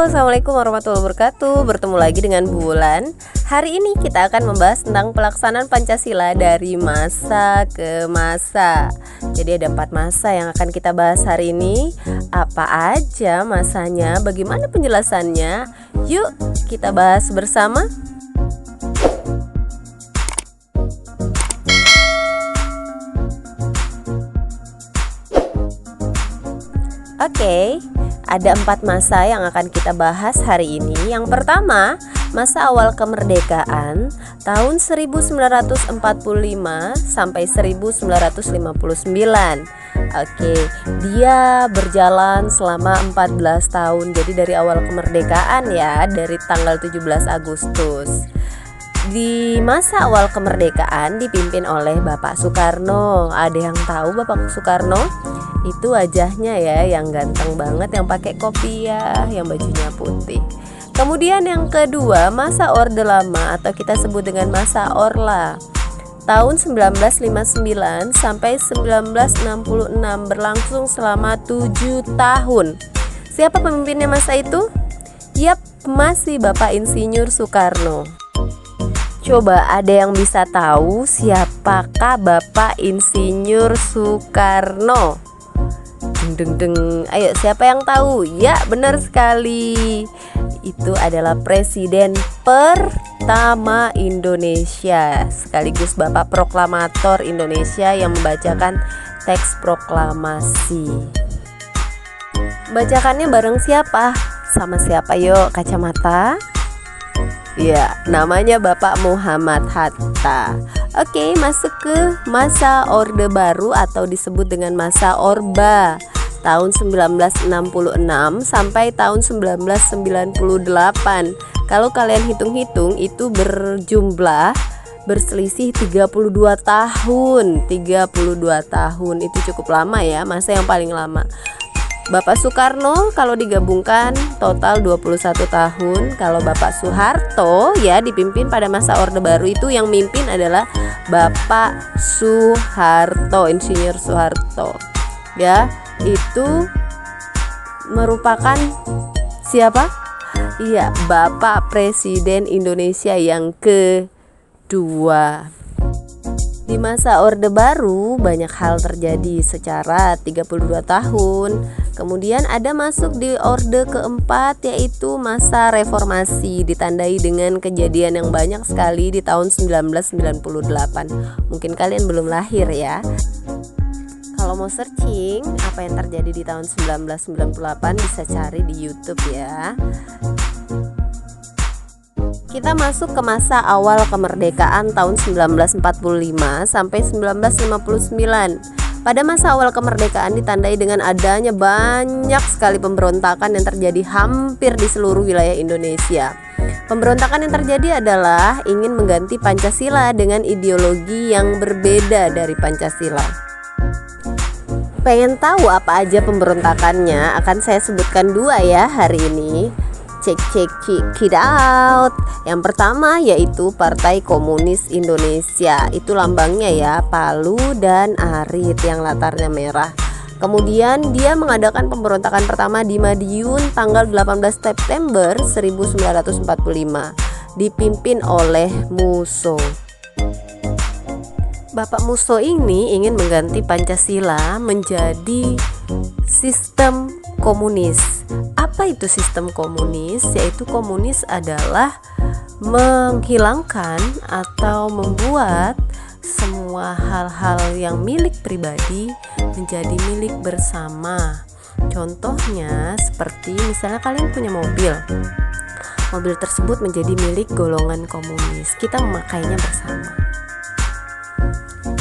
Assalamualaikum warahmatullahi wabarakatuh. Bertemu lagi dengan Bulan. Hari ini kita akan membahas tentang pelaksanaan Pancasila dari masa ke masa. Jadi ada 4 masa yang akan kita bahas hari ini. Apa aja masanya, bagaimana penjelasannya? Yuk kita bahas bersama. Oke, ada 4 masa yang akan kita bahas hari ini. Yang pertama, masa awal kemerdekaan tahun 1945 sampai 1959. Oke, dia berjalan selama 14 tahun. Jadi dari awal kemerdekaan ya, dari tanggal 17 Agustus. Di masa awal kemerdekaan dipimpin oleh Bapak Soekarno. Ada yang tahu Bapak Soekarno? Itu wajahnya ya, yang ganteng banget, yang pakai kopiah, yang bajunya putih. Kemudian yang kedua, masa Orde Lama atau kita sebut dengan masa Orla. Tahun 1959 sampai 1966, berlangsung selama 7 tahun. Siapa pemimpinnya masa itu? Yap, masih Bapak Insinyur Soekarno. Coba ada yang bisa tahu siapakah Bapak Insinyur Soekarno? Deng. Ayo, siapa yang tahu? Ya, benar sekali. Itu adalah Presiden pertama Indonesia, sekaligus Bapak Proklamator Indonesia yang membacakan teks proklamasi. Bacakannya bareng siapa? Sama siapa yuk? Kacamata? Ya, namanya Bapak Muhammad Hatta. Oke, masuk ke masa Orde Baru atau disebut dengan masa Orba. Tahun 1966 sampai tahun 1998. Kalau kalian hitung-hitung itu berselisih 32 tahun. 32 tahun itu cukup lama ya, masa yang paling lama. Bapak Soekarno kalau digabungkan total 21 tahun. Kalau Bapak Soeharto ya dipimpin pada masa Orde Baru, itu yang mimpin adalah Bapak Soeharto, Insinyur Soeharto. Ya, itu merupakan siapa? Iya, Bapak Presiden Indonesia yang kedua. Di masa Orde Baru banyak hal terjadi secara 32 tahun. Kemudian ada masuk di Orde keempat, yaitu masa reformasi, ditandai dengan kejadian yang banyak sekali di tahun 1998. Mungkin kalian belum lahir ya. Kalau mau searching apa yang terjadi di tahun 1998 bisa cari di YouTube ya. Kita masuk ke masa awal kemerdekaan tahun 1945 sampai 1959. Pada masa awal kemerdekaan ditandai dengan adanya banyak sekali pemberontakan yang terjadi hampir di seluruh wilayah Indonesia. Pemberontakan yang terjadi adalah ingin mengganti Pancasila dengan ideologi yang berbeda dari Pancasila. Pengen tahu apa aja pemberontakannya? Akan saya sebutkan 2 ya hari ini. Check it out. Yang pertama yaitu Partai Komunis Indonesia. Itu lambangnya ya, palu dan arit yang latarnya merah. Kemudian dia mengadakan pemberontakan pertama di Madiun tanggal 18 September 1945, dipimpin oleh Musso. Bapak Musso ini ingin mengganti Pancasila menjadi sistem komunis. Apa itu sistem komunis? Yaitu komunis adalah menghilangkan atau membuat semua hal-hal yang milik pribadi menjadi milik bersama. Contohnya seperti misalnya kalian punya mobil. Mobil tersebut menjadi milik golongan komunis. Kita memakainya bersama.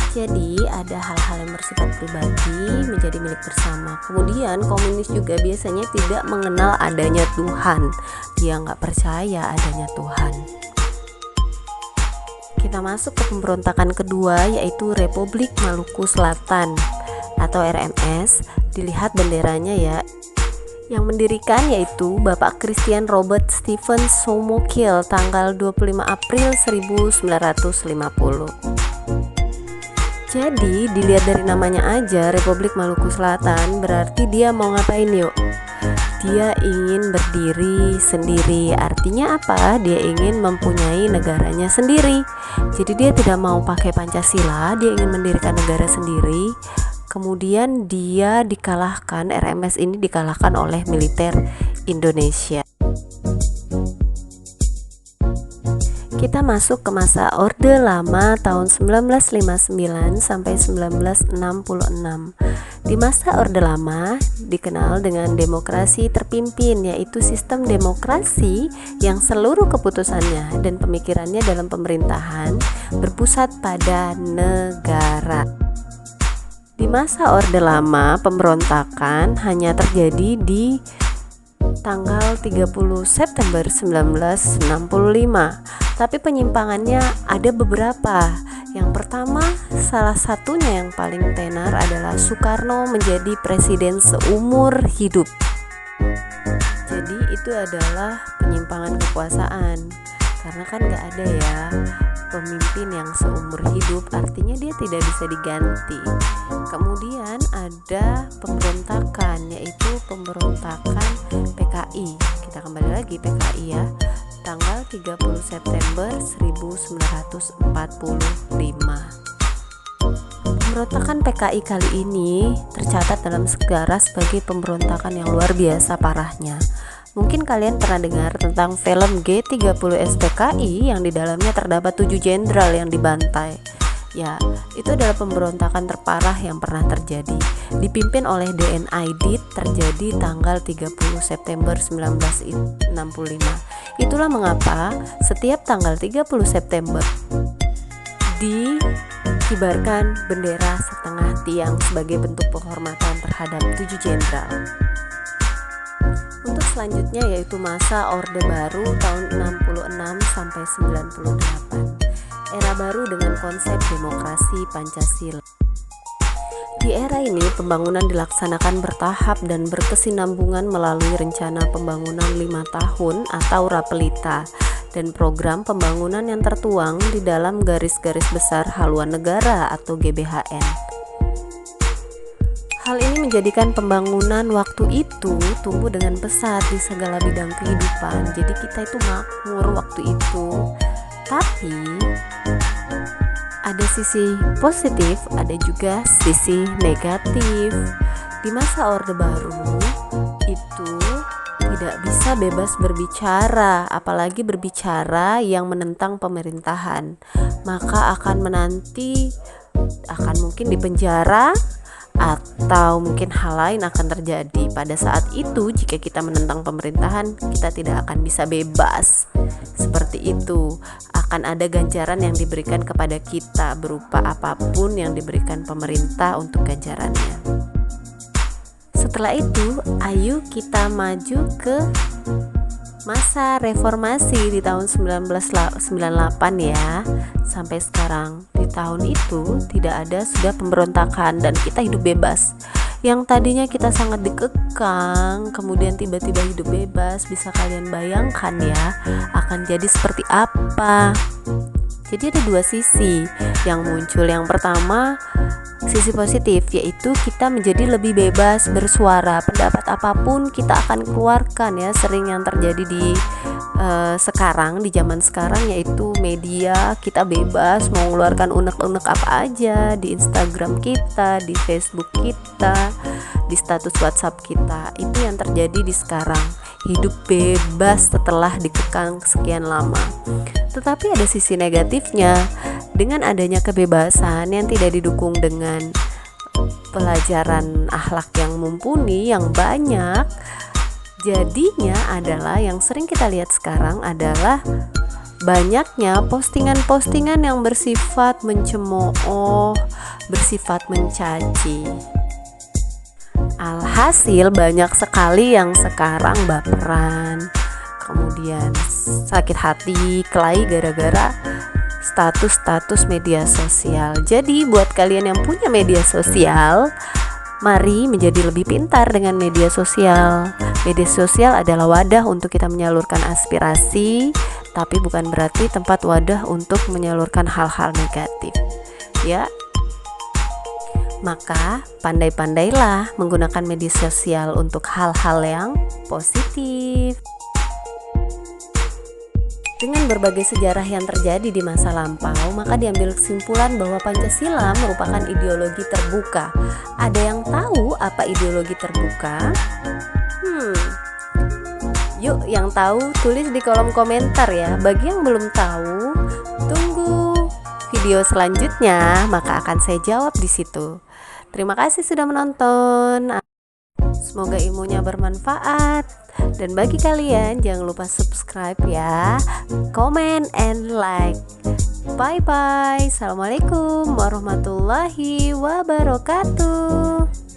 Jadi ada hal-hal yang bersifat pribadi menjadi milik bersama. Kemudian komunis juga biasanya tidak mengenal adanya Tuhan. Dia nggak percaya adanya Tuhan. Kita masuk ke pemberontakan kedua, yaitu Republik Maluku Selatan atau RMS. Dilihat benderanya ya. Yang mendirikan yaitu Bapak Christian Robert Stephen Somokiel tanggal 25 April 1950. Jadi dilihat dari namanya aja, Republik Maluku Selatan, berarti dia mau ngapain yuk? Dia ingin berdiri sendiri. Artinya apa? Dia ingin mempunyai negaranya sendiri. Jadi dia tidak mau pakai Pancasila, dia ingin mendirikan negara sendiri. Kemudian dia dikalahkan, RMS ini dikalahkan oleh militer Indonesia. Kita masuk ke masa Orde Lama tahun 1959 sampai 1966. Di masa Orde Lama dikenal dengan demokrasi terpimpin, yaitu sistem demokrasi yang seluruh keputusannya dan pemikirannya dalam pemerintahan berpusat pada negara. Di masa Orde Lama, pemberontakan hanya terjadi di tanggal 30 September 1965. Tapi penyimpangannya ada beberapa. Yang pertama, salah satunya yang paling tenar adalah Soekarno menjadi presiden seumur hidup. Jadi itu adalah penyimpangan kekuasaan. Karena kan gak ada ya pemimpin yang seumur hidup, artinya dia tidak bisa diganti. Kemudian ada pemberontakan, yaitu pemberontakan PKI. Kita kembali lagi PKI ya, tanggal 30 September 1945. Pemberontakan PKI kali ini tercatat dalam sejarah sebagai pemberontakan yang luar biasa parahnya. Mungkin kalian pernah dengar tentang film G30 SPKI yang di dalamnya terdapat 7 jenderal yang dibantai. Ya, itu adalah pemberontakan terparah yang pernah terjadi. Dipimpin oleh DN Aidit, terjadi tanggal 30 September 1965. Itulah mengapa setiap tanggal 30 September dikibarkan bendera setengah tiang sebagai bentuk penghormatan terhadap 7 jenderal. Untuk selanjutnya yaitu masa Orde Baru tahun 66 sampai 98. Era baru dengan konsep demokrasi Pancasila. Di era ini pembangunan dilaksanakan bertahap dan berkesinambungan melalui rencana pembangunan 5 tahun atau Rapelita dan program pembangunan yang tertuang di dalam garis-garis besar haluan negara atau GBHN. Hal ini menjadikan pembangunan waktu itu tumbuh dengan pesat di segala bidang kehidupan. Jadi kita itu makmur waktu itu. Tapi ada sisi positif, ada juga sisi negatif. Di masa Orde Baru itu tidak bisa bebas berbicara, apalagi berbicara yang menentang pemerintahan. Maka akan mungkin dipenjara, atau mungkin hal lain akan terjadi. Pada saat itu jika kita menentang pemerintahan, kita tidak akan bisa bebas. Seperti itu, akan ada ganjaran yang diberikan kepada kita berupa apapun yang diberikan pemerintah untuk ganjarannya. Setelah itu, ayo kita maju ke masa reformasi di tahun 1998 ya. Sampai sekarang di tahun itu tidak ada sudah pemberontakan dan kita hidup bebas. Yang tadinya kita sangat dikekang, kemudian tiba-tiba hidup bebas. Bisa kalian bayangkan ya, akan jadi seperti apa. Jadi ada dua sisi yang muncul. Yang pertama, sisi positif, yaitu kita menjadi lebih bebas bersuara. Pendapat apapun kita akan keluarkan ya. Sering yang terjadi di sekarang, di zaman sekarang, yaitu media, kita bebas mau mengeluarkan unek-unek apa aja di Instagram kita, di Facebook kita, di status WhatsApp kita. Itu yang terjadi di sekarang. Hidup bebas setelah dikekang sekian lama. Tetapi ada sisi negatifnya. Dengan adanya kebebasan yang tidak didukung dengan pelajaran akhlak yang mumpuni, yang banyak, jadinya adalah yang sering kita lihat sekarang adalah banyaknya postingan-postingan yang bersifat mencemooh, bersifat mencaci. Alhasil banyak sekali yang sekarang baperan, kemudian sakit hati, kelahi gara-gara status media sosial. Jadi buat kalian yang punya media sosial, mari menjadi lebih pintar dengan media sosial. Media sosial adalah wadah untuk kita menyalurkan aspirasi, tapi bukan berarti tempat wadah untuk menyalurkan hal-hal negatif. Ya. Maka pandai-pandailah menggunakan media sosial untuk hal-hal yang positif. Dengan berbagai sejarah yang terjadi di masa lampau, maka diambil kesimpulan bahwa Pancasila merupakan ideologi terbuka. Ada yang tahu apa ideologi terbuka? Yuk, yang tahu tulis di kolom komentar ya. Bagi yang belum tahu, tunggu video selanjutnya, maka akan saya jawab di situ. Terima kasih sudah menonton. Semoga ilmunya bermanfaat. Dan bagi kalian jangan lupa subscribe ya, comment and like. Bye bye. Assalamualaikum warahmatullahi wabarakatuh.